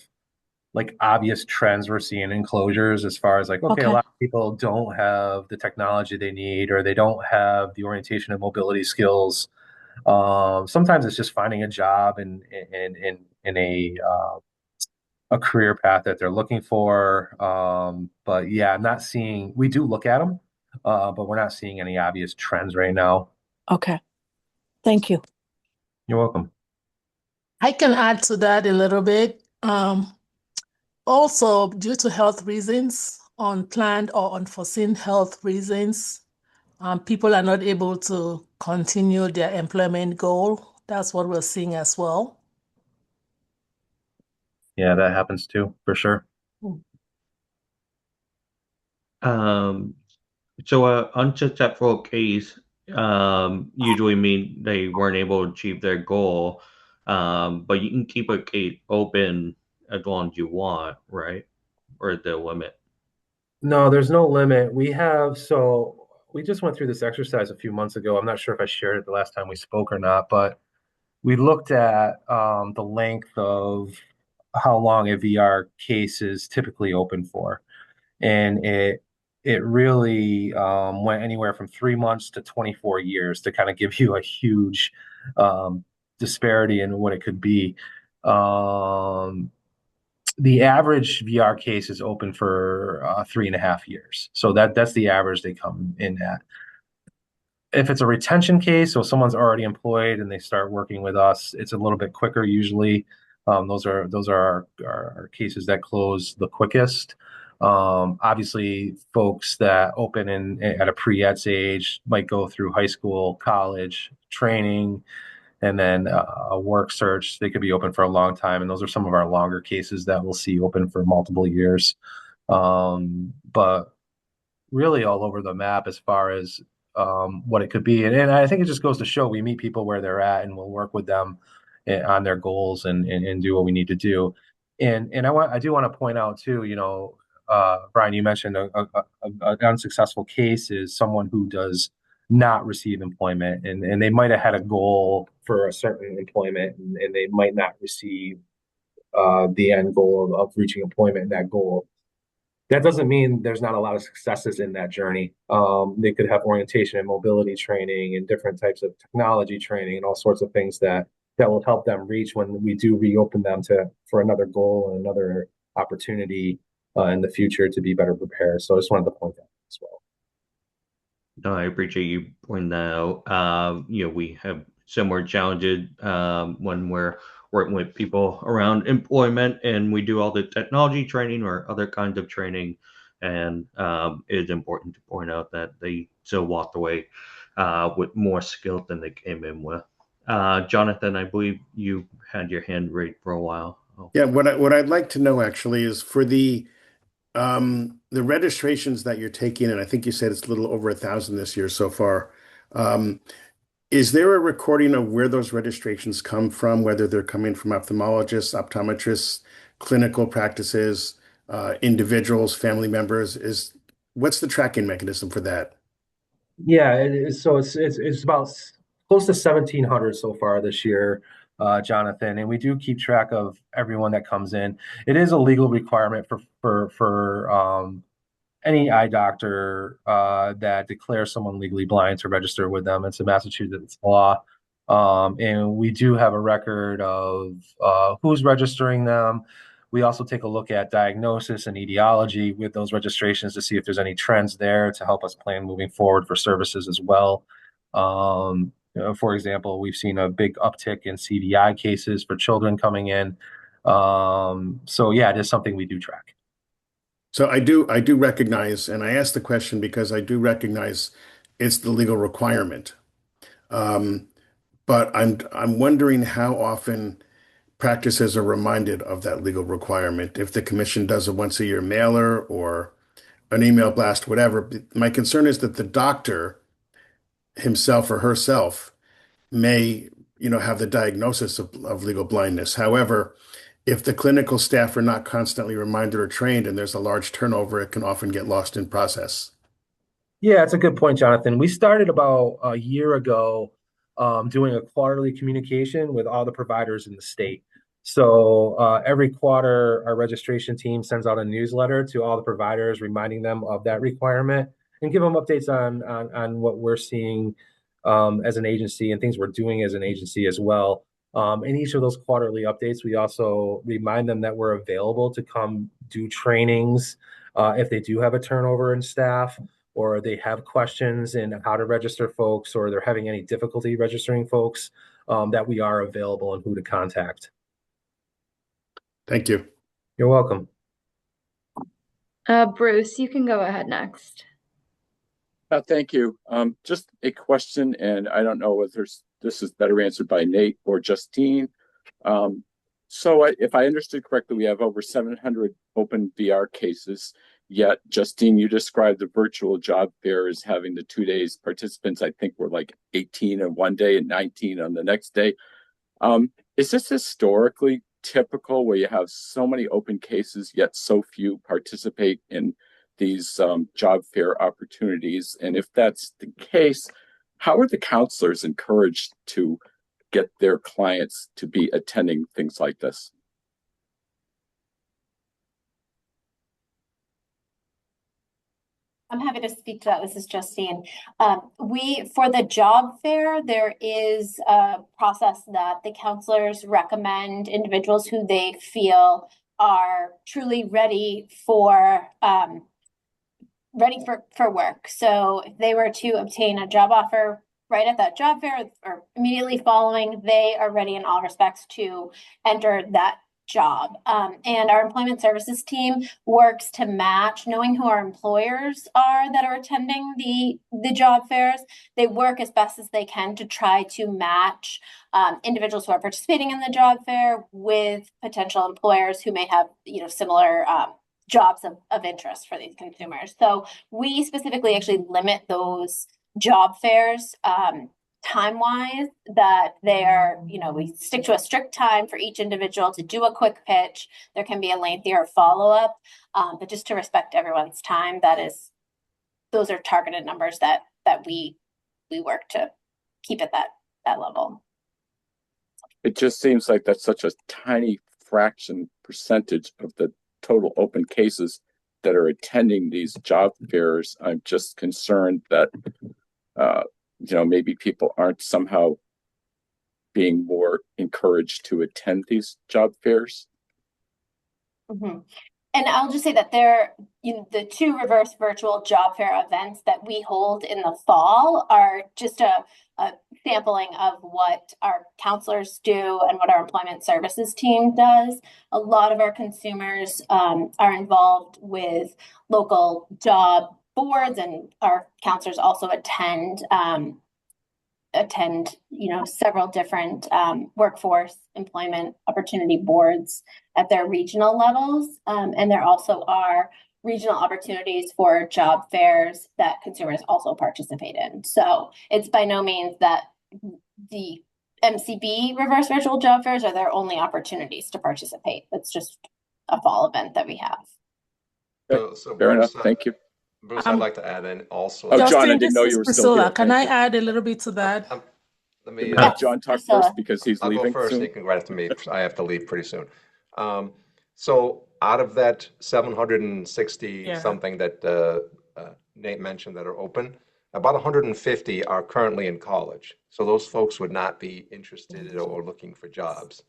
obvious trends we're seeing in closures as far as okay, a lot of people don't have the technology they need, or they don't have the orientation and mobility skills. Sometimes it's just finding a job in a career path that they're looking for. But yeah, I'm not seeing. We do look at them, but we're not seeing any obvious trends right now. Okay. Thank you. You're welcome. I can add to that a little bit. Also, due to health reasons, unplanned or unforeseen health reasons, people are not able to continue their employment goal. That's what we're seeing as well. Yeah, that happens too, for sure. So unsuccessful case usually mean they weren't able to achieve their goal, but you can keep a case open as long as you want, right? Or the limit? No, there's no limit. We just went through this exercise a few months ago. I'm not sure if I shared it the last time we spoke or not, but we looked at the length of how long a VR case is typically open for. And it really went anywhere from 3 months to 24 years to kind of give you a huge disparity in what it could be. The average VR case is open for 3.5 years. So that's the average they come in at. If it's a retention case, so someone's already employed and they start working with us, it's a little bit quicker usually. Those are our cases that close the quickest. Obviously, folks that open at a pre-ETS age might go through high school, college, training, and then a work search. They could be open for a long time, and those are some of our longer cases that we'll see open for multiple years. But really all over the map as far as what it could be. And I think it just goes to show we meet people where they're at, and we'll work with them on their goals and do what we need to do. And I do want to point out too, Brian, you mentioned an unsuccessful case is someone who does not receive employment, and they might have had a goal for a certain employment, and they might not receive the end goal of reaching employment in that goal. That doesn't mean there's not a lot of successes in that journey. They could have orientation and mobility training and different types of technology training and all sorts of things that will help them reach when we do reopen them for another goal and another opportunity in the future to be better prepared. So I just wanted to point that out as well. No, I appreciate you pointing that out. We have similar challenges when we're working with people around employment, and we do all the technology training or other kinds of training. And it is important to point out that they still walked away with more skill than they came in with. Jonathan, I believe you had your hand raised for a while. Oh. Yeah, what I'd like to know actually is for the registrations that you're taking, and I think you said it's a little over 1,000 this year so far. Um, is there a recording of where those registrations come from, whether they're coming from ophthalmologists, optometrists, clinical practices, individuals, family members? What's the tracking mechanism for that? Yeah, it is. So it's about close to 1,700 so far this year, Jonathan, and we do keep track of everyone that comes in. It is a legal requirement for any eye doctor that declares someone legally blind to register with them. It's a Massachusetts law. And we do have a record of who's registering them. We also take a look at diagnosis and etiology with those registrations to see if there's any trends there to help us plan moving forward for services as well. For example, we've seen a big uptick in CVI cases for children coming in. So yeah, it is something we do track. So I do recognize, and I ask the question because I do recognize it's the legal requirement. Um, but I'm wondering how often practices are reminded of that legal requirement. If the commission does a once a year mailer or an email blast, whatever. My concern is that the doctor himself or herself may, have the diagnosis of legal blindness. However, if the clinical staff are not constantly reminded or trained and there's a large turnover, it can often get lost in process. Yeah, it's a good point, Jonathan. We started about a year ago doing a quarterly communication with all the providers in the state. So every quarter, our registration team sends out a newsletter to all the providers, reminding them of that requirement and give them updates on what we're seeing as an agency and things we're doing as an agency as well. In each of those quarterly updates, we also remind them that we're available to come do trainings if they do have a turnover in staff, or they have questions in how to register folks, or they're having any difficulty registering folks, that we are available and who to contact. Thank you. You're welcome. Bruce, you can go ahead next. Thank you. Just a question, and I don't know whether this is better answered by Nate or Justine. If I understood correctly, we have over 700 open VR cases. Yet, Justine, you described the virtual job fair as having the 2 days participants, I think, were like 18 on one day and 19 on the next day. Is this historically typical where you have so many open cases, yet so few participate in these job fair opportunities? And if that's the case, how are the counselors encouraged to get their clients to be attending things like this? I'm happy to speak to that. This is Justine. For the job fair, there is a process that the counselors recommend individuals who they feel are truly ready for work. So if they were to obtain a job offer right at that job fair or immediately following, they are ready in all respects to enter that job. And our employment services team works to match, knowing who our employers are that are attending the job fairs. They work as best as they can to try to match individuals who are participating in the job fair with potential employers who may have, similar jobs of interest for these consumers. So we specifically actually limit those job fairs time-wise, that we stick to a strict time for each individual to do a quick pitch. There can be a lengthier follow-up, but just to respect everyone's time, those are targeted numbers that we work to keep at that level. It just seems like that's such a tiny percentage of the total open cases that are attending these job fairs. I'm just concerned that maybe people aren't somehow being more encouraged to attend these job fairs. Mm-hmm. And I'll just say that the two reverse virtual job fair events that we hold in the fall are just a sampling of what our counselors do and what our employment services team does. A lot of our consumers are involved with local job boards, and our counselors also attend attend, several different workforce employment opportunity boards at their regional levels. And there also are regional opportunities for job fairs that consumers also participate in. So it's by no means that the MCB reverse virtual job fairs are their only opportunities to participate. It's just a fall event that we have. So Fair Bruce, enough. Thank you. Bruce, I'd like to add in also. Oh, John, I Justin, didn't this know is you were still here. Priscilla. Can Thank I you. add a little bit to that? Let me Have John talk first because he's I'll leaving go first. soon. You can go after me. I have to leave pretty soon. So out of that 760 something that Nate mentioned that are open, about 150 are currently in college. So those folks would not be interested or looking for jobs.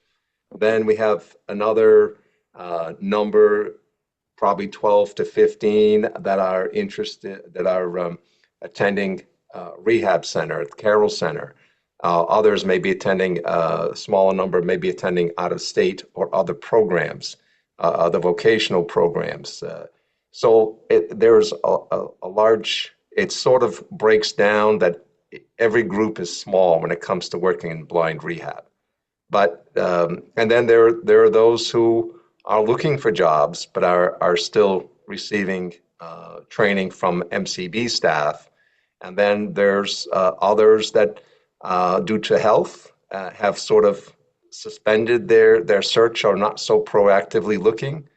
Then we have another number, probably 12 to 15 that are interested, that are attending rehab center, Carroll Center. Others may be attending, a smaller number may be attending out of state or other programs, other vocational programs. So there's a large, it sort of breaks down that every group is small when it comes to working in blind rehab. But and then there are those who are looking for jobs but are still receiving training from MCB staff. And then there's others that, due to health, have sort of suspended their search or not so proactively looking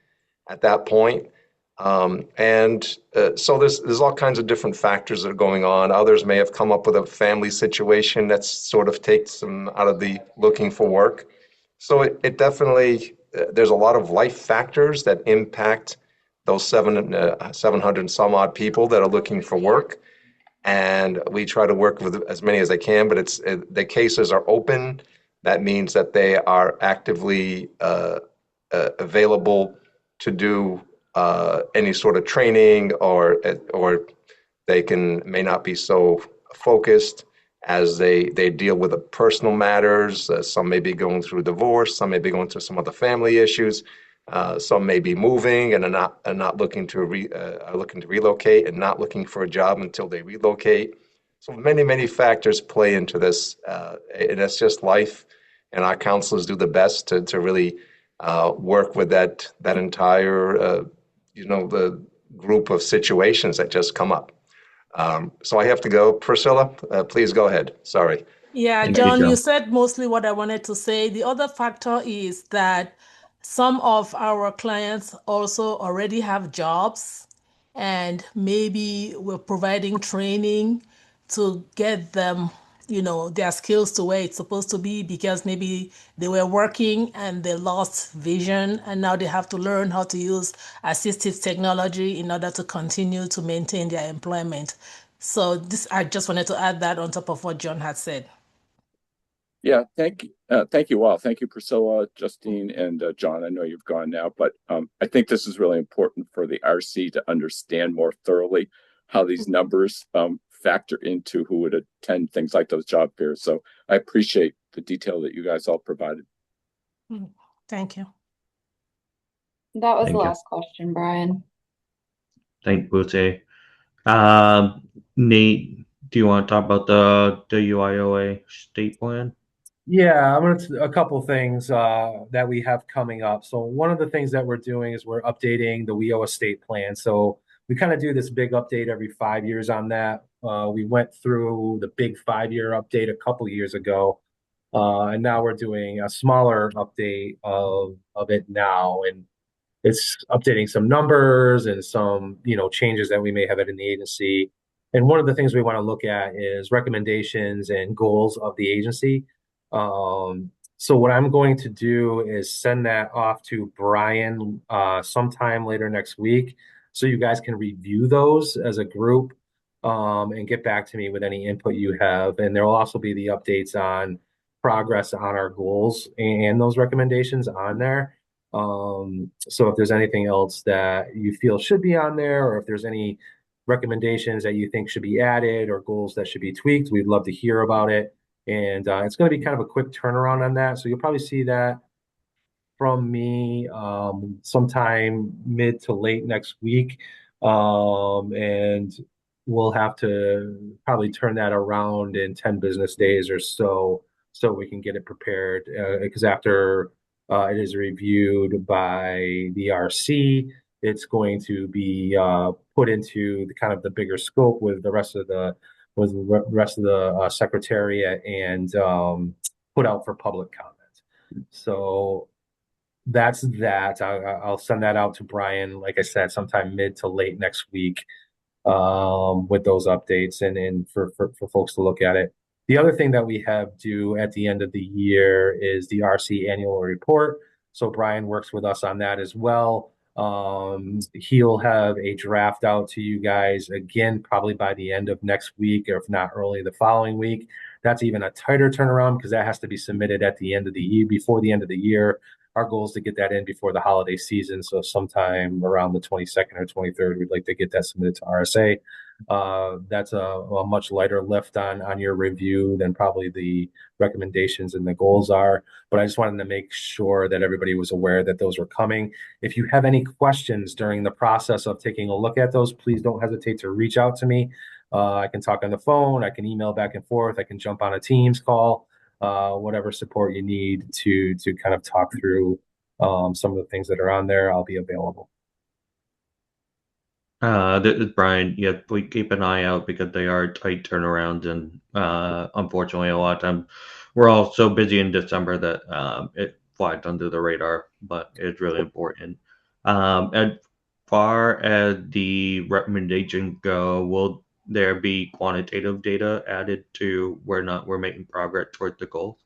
at that point. So there's all kinds of different factors that are going on. Others may have come up with a family situation that sort of takes them out of the looking for work. So it definitely, there's a lot of life factors that impact those 700 some odd people that are looking for work. And we try to work with as many as I can, but the cases are open. That means that they are actively available to do any sort of training, or they may not be so focused as they deal with the personal matters. Some may be going through divorce, some may be going through some other family issues, some may be moving and are not looking to relocate and not looking for a job until they relocate. So many factors play into this, and it's just life. And our counselors do the best to really work with that entire the group of situations that just come up. So I have to go. Priscilla, please go ahead. Sorry. Yeah, John, you said mostly what I wanted to say. The other factor is that some of our clients also already have jobs, and maybe we're providing training to get them, their skills to where it's supposed to be, because maybe they were working and they lost vision and now they have to learn how to use assistive technology in order to continue to maintain their employment. So I just wanted to add that on top of what John had said. Yeah, thank you all. Thank you, Priscilla, Justine, and John. I know you've gone now, but I think this is really important for the RC to understand more thoroughly how these numbers factor into who would attend things like those job fairs. So I appreciate the detail that you guys all provided. Thank you. That was the last question, Brian. Thank you, Bute. Nate, do you want to talk about the UIOA state plan? Yeah, I'm gonna a couple things that we have coming up. So one of the things that we're doing is we're updating the WEO estate plan. So we kind of do this big update every 5 years on that. We went through the big 5-year update a couple years ago, and now we're doing a smaller update of it now, and it's updating some numbers and some changes that we may have in the agency. And one of the things we want to look at is recommendations and goals of the agency. So what I'm going to do is send that off to Brian sometime later next week, so you guys can review those as a group and get back to me with any input you have. And there will also be the updates on progress on our goals and those recommendations on there. So if there's anything else that you feel should be on there, or if there's any recommendations that you think should be added or goals that should be tweaked, we'd love to hear about it. And it's going to be kind of a quick turnaround on that. So you'll probably see that from me sometime mid to late next week. And we'll have to probably turn that around in 10 business days or so, so we can get it prepared. Because after it is reviewed by the RC, it's going to be put into the kind of the bigger scope with the rest of the secretariat and put out for public comment. So that's that. I'll send that out to Brian, like I said, sometime mid to late next week with those updates and for folks to look at it. The other thing that we have due at the end of the year is the RC annual report. So Brian works with us on that as well. He'll have a draft out to you guys again, probably by the end of next week, or if not early the following week. That's even a tighter turnaround because that has to be submitted at the end of the year, before the end of the year. Our goal is to get that in before the holiday season. So sometime around the 22nd or 23rd, we'd like to get that submitted to RSA. That's a much lighter lift on your review than probably the recommendations and the goals are. But I just wanted to make sure that everybody was aware that those were coming. If you have any questions during the process of taking a look at those, please don't hesitate to reach out to me. I can talk on the phone. I can email back and forth. I can jump on a Teams call. Whatever support you need to kind of talk through some of the things that are on there, I'll be available. This is Brian. Yeah, we keep an eye out because they are tight turnarounds, and unfortunately, a lot of times we're all so busy in December that it flies under the radar, but it's really important. As far as the recommendations go, will there be quantitative data added to where not we're making progress towards the goals?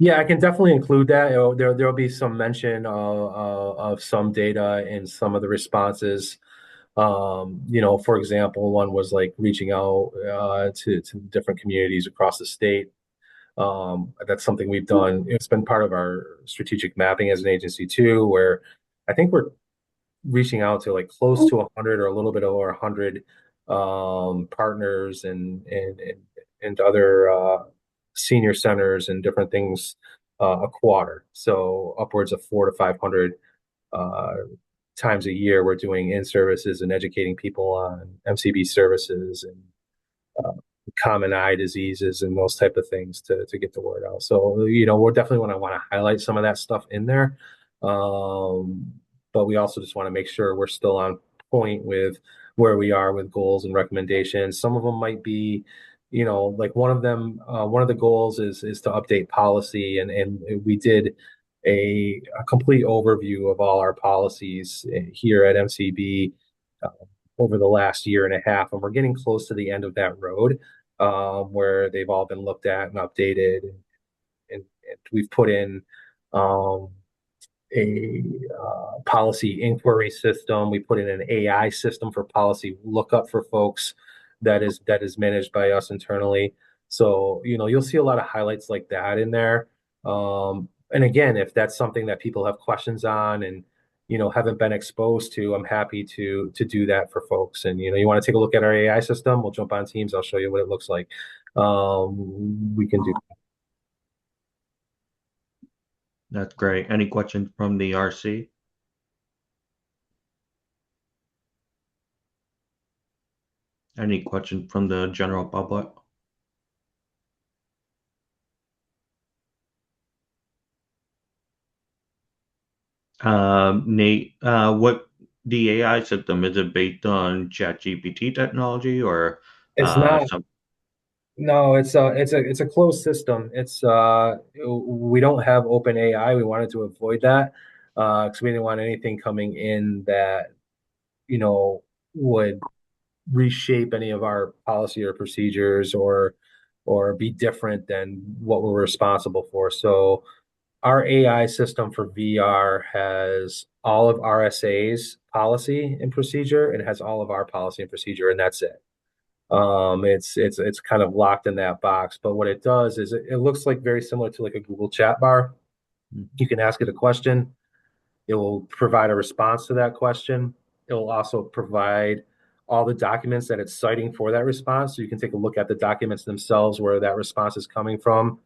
Yeah, I can definitely include that. There'll be some mention of some data in some of the responses. For example, one was like reaching out to different communities across the state. That's something we've done. It's been part of our strategic mapping as an agency too, where I think we're reaching out to like close to 100 or a little bit over 100 partners and other senior centers and different things a quarter. So upwards of 400 to 500 times a year, we're doing in services and educating people on MCB services and common eye diseases and those type of things to get the word out. So, we're definitely want to highlight some of that stuff in there. But we also just want to make sure we're still on point with where we are with goals and recommendations. Some of them might be, like one of the goals is to update policy, and we did a complete overview of all our policies here at MCB over the last year and a half, and we're getting close to the end of that road where they've all been looked at and updated, and we've put in a policy inquiry system. We put in an AI system for policy lookup for folks that is managed by us internally. So, you'll see a lot of highlights like that in there. And again, if that's something that people have questions on and haven't been exposed to, I'm happy to do that for folks. And you want to take a look at our AI system, we'll jump on Teams. I'll show you what it looks like. We can do that. That's great. Any questions from the RC? Any questions from the general public? Nate, what the AI system, is it based on ChatGPT technology or It's not. some? No, it's a closed system. We don't have open AI. We wanted to avoid that because we didn't want anything coming in that would reshape any of our policy or procedures or be different than what we're responsible for. So our AI system for VR has all of RSA's policy and procedure. It has all of our policy and procedure, and that's it. It's kind of locked in that box. But what it does is it looks like very similar to like a Google chat bar. You can ask it a question. It will provide a response to that question. It will also provide all the documents that it's citing for that response. So you can take a look at the documents themselves where that response is coming from.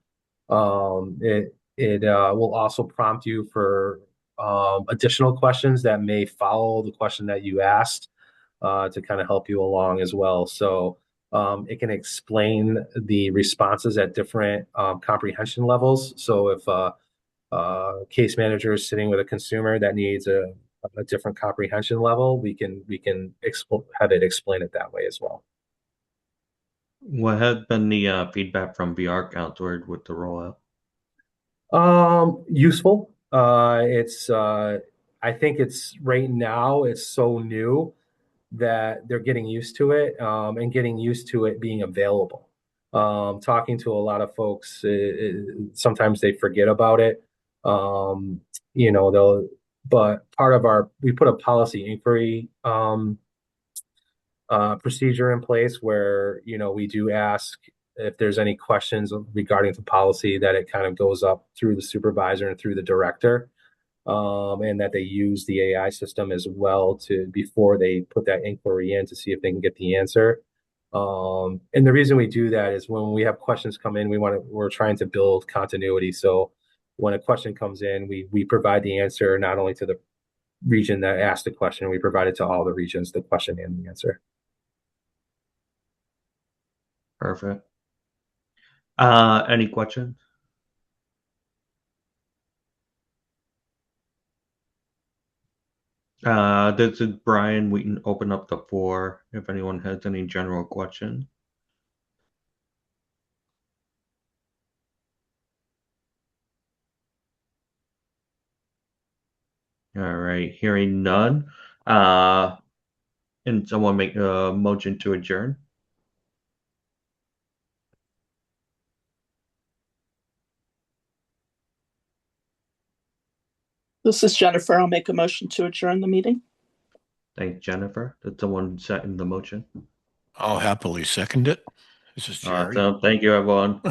It will also prompt you for additional questions that may follow the question that you asked. to kind of help you along as well. So it can explain the responses at different comprehension levels. So if a case manager is sitting with a consumer that needs a different comprehension level, we can have it explain it that way as well. What has been the feedback from VR counselors with the rollout? Useful. I think it's right now it's so new that they're getting used to it, and getting used to it being available. Talking to a lot of folks, sometimes they forget about it. But we put a policy inquiry procedure in place where, we do ask if there's any questions regarding the policy, that it kind of goes up through the supervisor and through the director. And that they use the AI system as well before they put that inquiry in to see if they can get the answer. And the reason we do that is when we have questions come in, we're trying to build continuity. So when a question comes in, we provide the answer not only to the region that asked the question, we provide it to all the regions, the question and the answer. Perfect. Any questions? This is Brian. We can open up the floor if anyone has any general questions. All right, hearing none. And someone make a motion to adjourn? This is Jennifer. I'll make a motion to adjourn the meeting. Thanks, Jennifer. Did someone second the motion? I'll happily second it. This is Jerry. Awesome. Thank you, everyone.